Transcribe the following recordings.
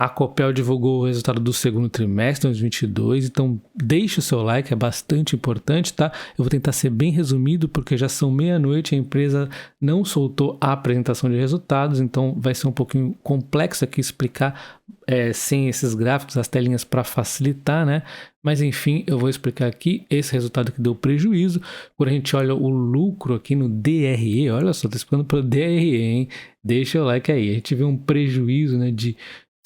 A Copel divulgou o resultado do segundo trimestre de 2022, então deixe o seu like, é bastante importante, tá? Eu vou tentar ser bem resumido, porque já são meia-noite, a empresa não soltou a apresentação de resultados, então vai ser um pouquinho complexo aqui explicar sem esses gráficos, as telinhas para facilitar, né? Mas enfim, eu vou explicar aqui esse resultado que deu prejuízo. Quando a gente olha o lucro aqui no DRE, olha só, tô explicando para o DRE, hein? Deixa o like aí. A gente vê um prejuízo, né,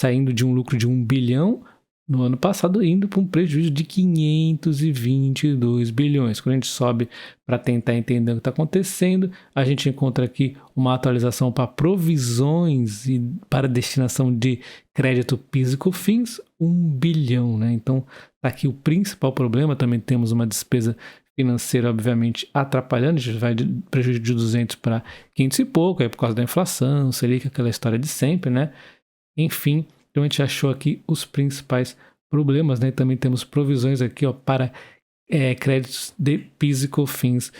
saindo de um lucro de 1 bilhão no ano passado, indo para um prejuízo de 522 bilhões. Quando a gente sobe para tentar entender o que está acontecendo, a gente encontra aqui uma atualização para provisões e para destinação de crédito PIS e COFINS, 1 bilhão, né? Então, tá aqui o principal problema. Também temos uma despesa financeira, obviamente, atrapalhando. A gente vai de prejuízo de 200 para 500 e pouco, aí por causa da inflação, Selic, aquela história de sempre, né? Enfim, então a gente achou aqui os principais problemas, né? Também temos provisões aqui, ó, para créditos de PIS e COFINS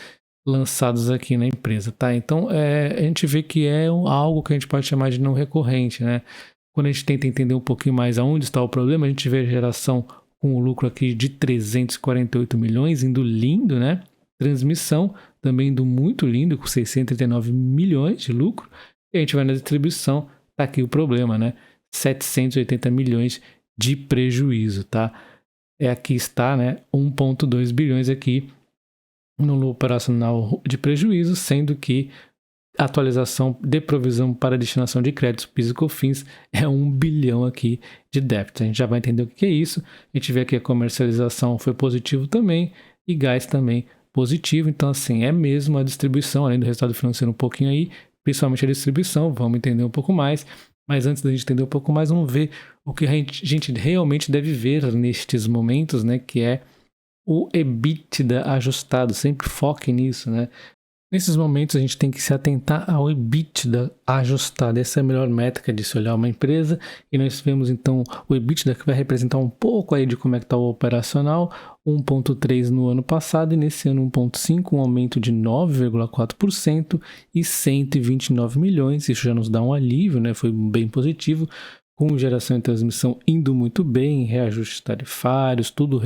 lançados aqui na empresa, tá? Então, a gente vê que é algo que a gente pode chamar de não recorrente, né? Quando a gente tenta entender um pouquinho mais aonde está o problema, a gente vê a geração com o lucro aqui de 348 milhões, indo lindo, né? Transmissão também indo muito lindo, com 639 milhões de lucro. E a gente vai na distribuição, tá aqui o problema, né? 780 milhões de prejuízo, tá? Aqui está, né? 1,2 bilhões aqui no lucro operacional de prejuízo, sendo que a atualização de provisão para destinação de créditos PIS e COFINS é 1 bilhão aqui de débito. A gente já vai entender o que é isso. A gente vê que a comercialização foi positivo também e gás também positivo. Então, assim, é mesmo a distribuição, além do resultado financeiro um pouquinho aí, principalmente a distribuição, vamos entender um pouco mais. Mas antes da gente entender um pouco mais, vamos ver o que a gente realmente deve ver nestes momentos, né? Que é o EBITDA ajustado. Sempre foque nisso, né? Nesses momentos a gente tem que se atentar ao EBITDA ajustado. Essa é a melhor métrica de se olhar uma empresa. E nós vemos então o EBITDA, que vai representar um pouco aí de como é que está o operacional. 1,3 no ano passado e nesse ano 1,5, um aumento de 9,4% e 129 milhões. Isso já nos dá um alívio, né? Foi bem positivo, com geração e transmissão indo muito bem, reajustes tarifários, tudo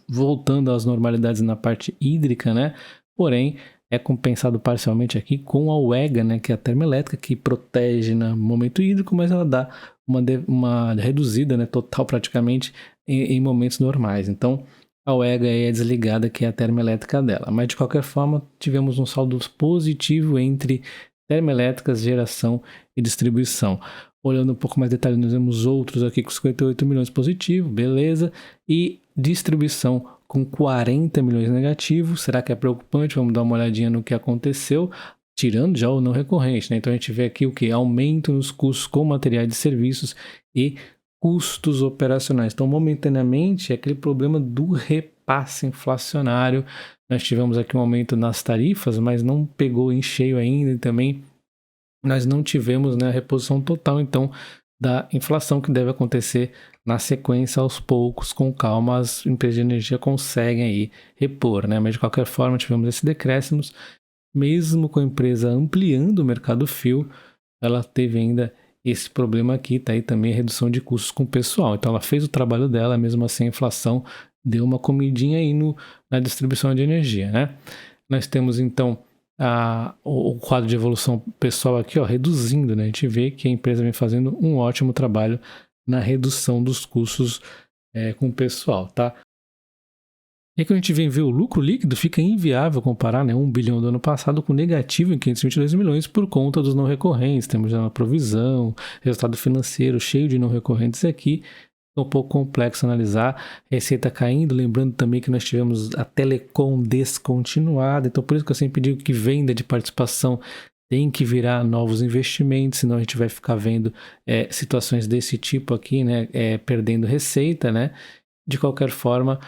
voltando às normalidades na parte hídrica, né? Porém, é compensado parcialmente aqui com a UEGA, né, que é a termoelétrica, que protege no momento hídrico, mas ela dá uma reduzida, né, total praticamente em momentos normais. Então, a UEGA é desligada, que é a termoelétrica dela. Mas, de qualquer forma, tivemos um saldo positivo entre termoelétricas, geração e distribuição. Olhando um pouco mais detalhe, nós vemos outros aqui com 58 milhões positivo, beleza, e distribuição com 40 milhões negativos. Será que é preocupante? Vamos dar uma olhadinha no que aconteceu, tirando já o não recorrente, né? Então a gente vê aqui o que? Aumento nos custos com materiais de serviços e custos operacionais. Então, momentaneamente, é aquele problema do repasse inflacionário. Nós tivemos aqui um aumento nas tarifas, mas não pegou em cheio ainda, e também nós não tivemos, né, a reposição total, então, da inflação, que deve acontecer na sequência, aos poucos, com calma. As empresas de energia conseguem aí repor, né? Mas de qualquer forma, tivemos esses decréscimos. Mesmo com a empresa ampliando o mercado fio, ela teve ainda esse problema aqui, tá aí também a redução de custos com o pessoal. Então ela fez o trabalho dela, mesmo assim a inflação deu uma comidinha aí na distribuição de energia, né? Nós temos então o quadro de evolução pessoal aqui, ó, reduzindo, né? A gente vê que a empresa vem fazendo um ótimo trabalho na redução dos custos com o pessoal, tá? E quando a gente vem ver o lucro líquido, fica inviável comparar, né, 1 bilhão do ano passado com negativo em 522 milhões por conta dos não recorrentes. Temos já uma provisão, resultado financeiro cheio de não recorrentes aqui. É um pouco complexo analisar. Receita caindo, lembrando também que nós tivemos a Telecom descontinuada. Então, por isso que eu sempre digo que venda de participação tem que virar novos investimentos, senão a gente vai ficar vendo situações desse tipo aqui, né, perdendo receita, né? De qualquer forma,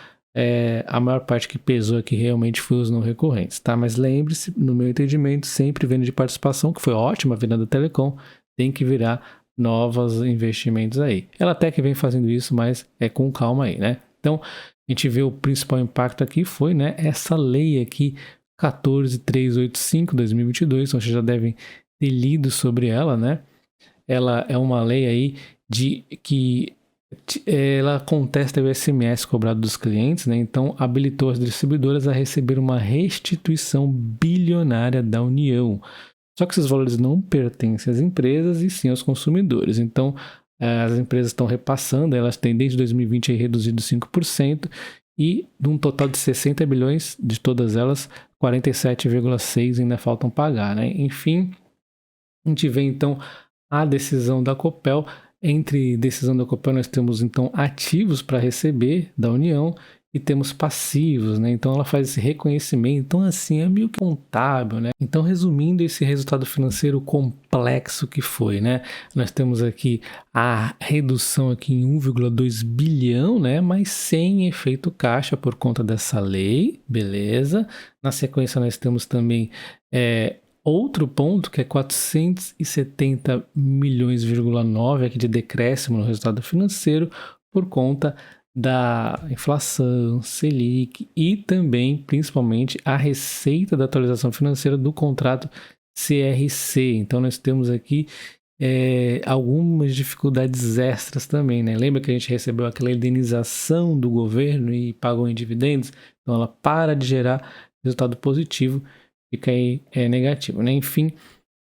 a maior parte que pesou aqui realmente foi os não recorrentes, tá? Mas lembre-se, no meu entendimento, sempre venda de participação, que foi ótima a venda da Telecom, tem que virar novos investimentos aí. Ela até que vem fazendo isso, mas é com calma aí, né? Então, a gente vê o principal impacto aqui foi, né, essa lei aqui, 14.385/2022, então vocês já devem ter lido sobre ela, né? Ela é uma lei aí de que ela contesta o ICMS cobrado dos clientes, né? Então habilitou as distribuidoras a receber uma restituição bilionária da União. Só que esses valores não pertencem às empresas e sim aos consumidores. Então as empresas estão repassando, elas têm desde 2020 aí reduzido 5%, e de um total de 60 bilhões, de todas elas, 47,6 ainda faltam pagar, né? Enfim, a gente vê então a decisão da Copel. Entre decisão da Copel nós temos então ativos para receber da União e temos passivos, né? Então ela faz esse reconhecimento, então assim é meio contábil, né? Então resumindo esse resultado financeiro complexo que foi, né? Nós temos aqui a redução aqui em 1,2 bilhão, né? Mas sem efeito caixa por conta dessa lei, beleza? Na sequência nós temos também outro ponto que é 470 milhões,9 aqui de decréscimo no resultado financeiro por conta da inflação, Selic e também, principalmente, a receita da atualização financeira do contrato CRC. Então, nós temos aqui algumas dificuldades extras também, né? Lembra que a gente recebeu aquela indenização do governo e pagou em dividendos? Então, ela para de gerar resultado positivo, fica aí negativo, né? Enfim,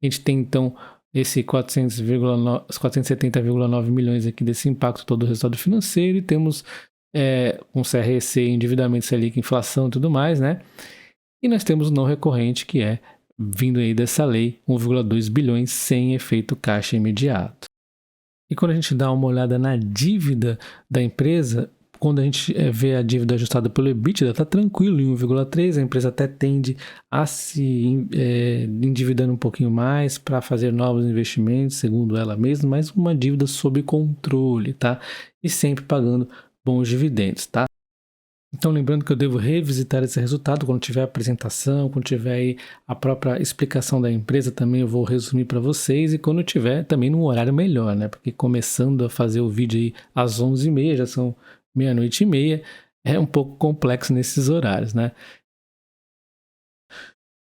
a gente tem então esse 470,9 milhões aqui desse impacto todo do resultado financeiro e temos um CRC, endividamento, Selic, inflação e tudo mais, né? E nós temos o não recorrente, que é vindo aí dessa lei, 1,2 bilhões sem efeito caixa imediato. E quando a gente dá uma olhada na dívida da empresa, quando a gente vê a dívida ajustada pelo EBITDA, está tranquilo em 1,3, a empresa até tende a se endividando um pouquinho mais para fazer novos investimentos, segundo ela mesma, mas uma dívida sob controle, tá? E sempre pagando bons dividendos, tá? Então, lembrando que eu devo revisitar esse resultado quando tiver a apresentação, quando tiver aí a própria explicação da empresa, também eu vou resumir para vocês, e quando tiver também num horário melhor, né? Porque começando a fazer o vídeo aí às 11h30, já são 00:30, é um pouco complexo nesses horários, né?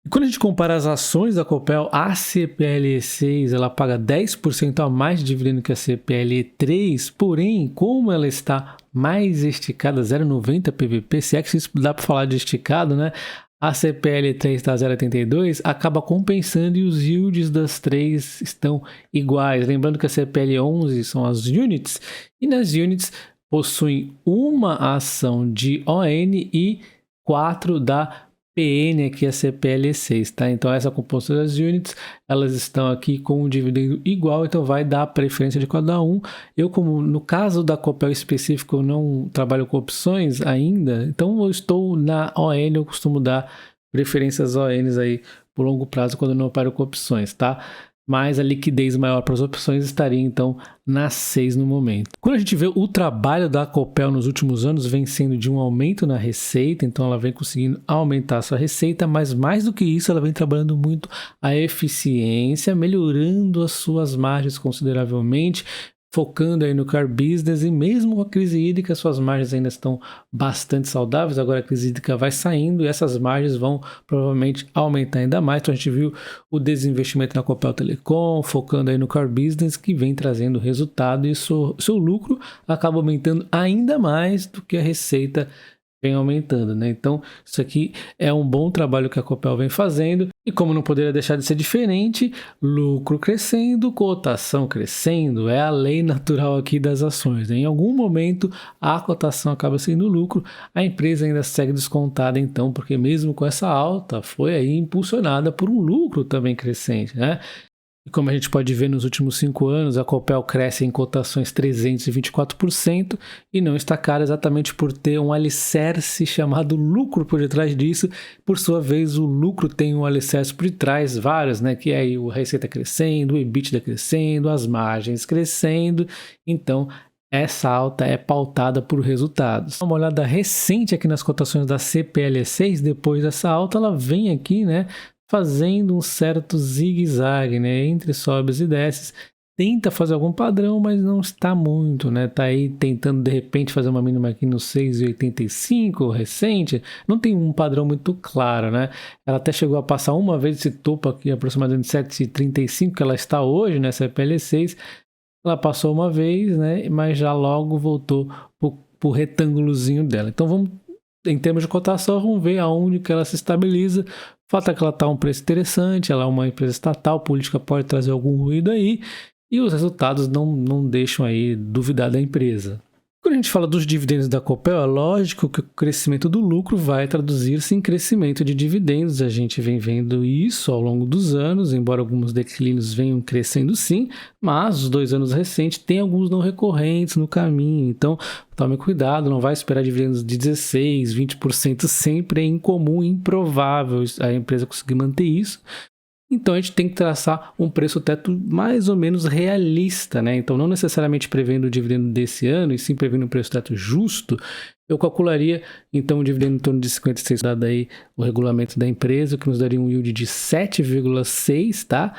E quando a gente compara as ações da Copel, a CPLE6 ela paga 10% a mais de dividendo que a CPLE3, porém, como ela está mais esticada, 0,90 PVP, se é que isso dá para falar de esticado, né? A CPLE3 está 0,82, acaba compensando e os yields das três estão iguais. Lembrando que a CPLE11 são as units, e nas units possuem uma ação de ON e 4 da PN, aqui a CPLE6, tá? Então essa composição das units, elas estão aqui com um dividendo igual, então vai dar a preferência de cada um. Eu, como no caso da Copel específico, eu não trabalho com opções ainda, então eu estou na ON, eu costumo dar preferências ONs aí por longo prazo quando eu não opero com opções, tá? Mas a liquidez maior para as opções estaria então na 6 no momento. Quando a gente vê o trabalho da Copel nos últimos anos, vem sendo de um aumento na receita, então ela vem conseguindo aumentar a sua receita, mas mais do que isso, ela vem trabalhando muito a eficiência, melhorando as suas margens consideravelmente, focando aí no car business, e mesmo com a crise hídrica, suas margens ainda estão bastante saudáveis. Agora a crise hídrica vai saindo e essas margens vão provavelmente aumentar ainda mais. Então a gente viu o desinvestimento na Copel Telecom, focando aí no car business, que vem trazendo resultado, e seu lucro acaba aumentando ainda mais do que a receita vem aumentando, né? Então, isso aqui é um bom trabalho que a Copel vem fazendo, e como não poderia deixar de ser diferente, lucro crescendo, cotação crescendo, é a lei natural aqui das ações, né? Em algum momento, a cotação acaba sendo lucro, a empresa ainda segue descontada, então, porque mesmo com essa alta, foi aí impulsionada por um lucro também crescente, né? E como a gente pode ver nos últimos 5 anos, a Copel cresce em cotações 324% e não está cara exatamente por ter um alicerce chamado lucro por detrás disso. Por sua vez, o lucro tem um alicerce por detrás, vários, né? Que é aí a receita crescendo, o EBITDA crescendo, as margens crescendo. Então, essa alta é pautada por resultados. Uma olhada recente aqui nas cotações da CPLE6, depois dessa alta, ela vem aqui, né? Fazendo um certo zigue-zague, né, entre sobes e desces, tenta fazer algum padrão, mas não está muito, né, tá aí tentando de repente fazer uma mínima aqui no 6,85 recente, não tem um padrão muito claro, né, ela até chegou a passar uma vez esse topo aqui, aproximadamente 7,35 que ela está hoje, né, CPLE6, ela passou uma vez, né, mas já logo voltou pro retângulozinho dela. Então vamos, em termos de cotação, vamos ver aonde que ela se estabiliza. O fato é que ela está a um preço interessante, ela é uma empresa estatal, política pode trazer algum ruído aí, e os resultados não deixam aí duvidar da empresa. Quando a gente fala dos dividendos da Copel, é lógico que o crescimento do lucro vai traduzir-se em crescimento de dividendos. A gente vem vendo isso ao longo dos anos, embora alguns declínios venham crescendo sim, mas os 2 anos recentes tem alguns não recorrentes no caminho. Então, tome cuidado, não vai esperar dividendos de 16%, 20%, sempre é incomum, improvável a empresa conseguir manter isso. Então a gente tem que traçar um preço teto mais ou menos realista, né? Então não necessariamente prevendo o dividendo desse ano, e sim prevendo um preço teto justo, eu calcularia então o dividendo em torno de 56, dado aí o regulamento da empresa, que nos daria um yield de 7,6, tá?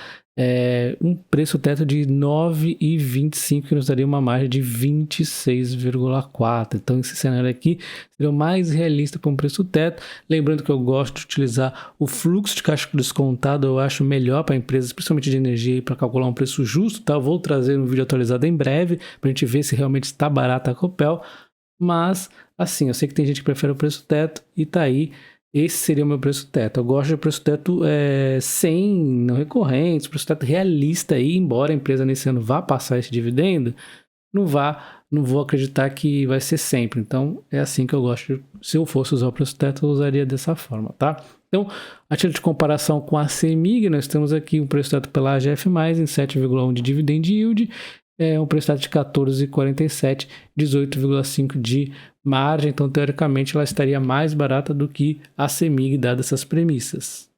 Um preço teto de 9,25, que nos daria uma margem de 26,4. Então esse cenário aqui seria o mais realista para um preço teto. Lembrando que eu gosto de utilizar o fluxo de caixa descontado, eu acho melhor para empresas, principalmente de energia, para calcular um preço justo, tá? Eu vou trazer um vídeo atualizado em breve para a gente ver se realmente está barata a Copel. Mas, assim, eu sei que tem gente que prefere o preço teto e tá aí. Esse seria o meu preço teto. Eu gosto de preço teto sem não recorrentes, preço teto realista aí, embora a empresa nesse ano vá passar esse dividendo, não vou acreditar que vai ser sempre. Então, é assim que eu gosto. Se eu fosse usar o preço teto, eu usaria dessa forma, tá? Então, a título de comparação com a CEMIG, nós temos aqui um preço teto pela AGF+, em 7,1 de dividend yield, um preço teto de 14,47, 18,5 de margem. Então, teoricamente, ela estaria mais barata do que a CEMIG, dadas essas premissas.